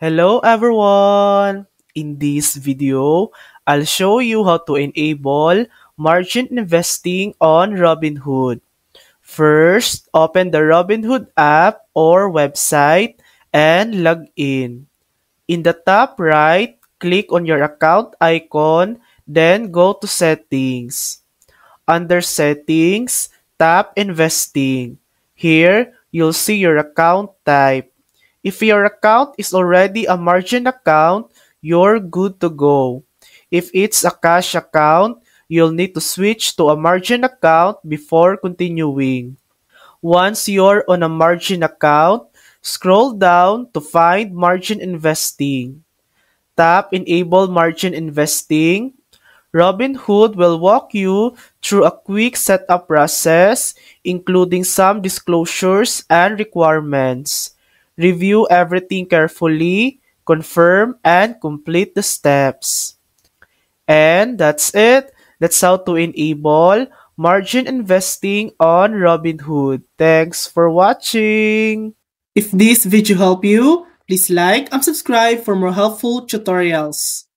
Hello everyone! In this video, I'll show you how to enable margin investing on Robinhood. First, open the Robinhood app or website and log in. In the top right, click on your account icon, then go to Settings. Under Settings, tap Investing. Here, you'll see your account type. If your account is already a margin account, you're good to go. If it's a cash account, you'll need to switch to a margin account before continuing. Once you're on a margin account, scroll down to find margin investing. Tap Enable Margin Investing. Robinhood will walk you through a quick setup process, including some disclosures and requirements. Review everything carefully, confirm, and complete the steps. And that's it. That's how to enable margin investing on Robinhood. Thanks for watching. If this video helped you, please like and subscribe for more helpful tutorials.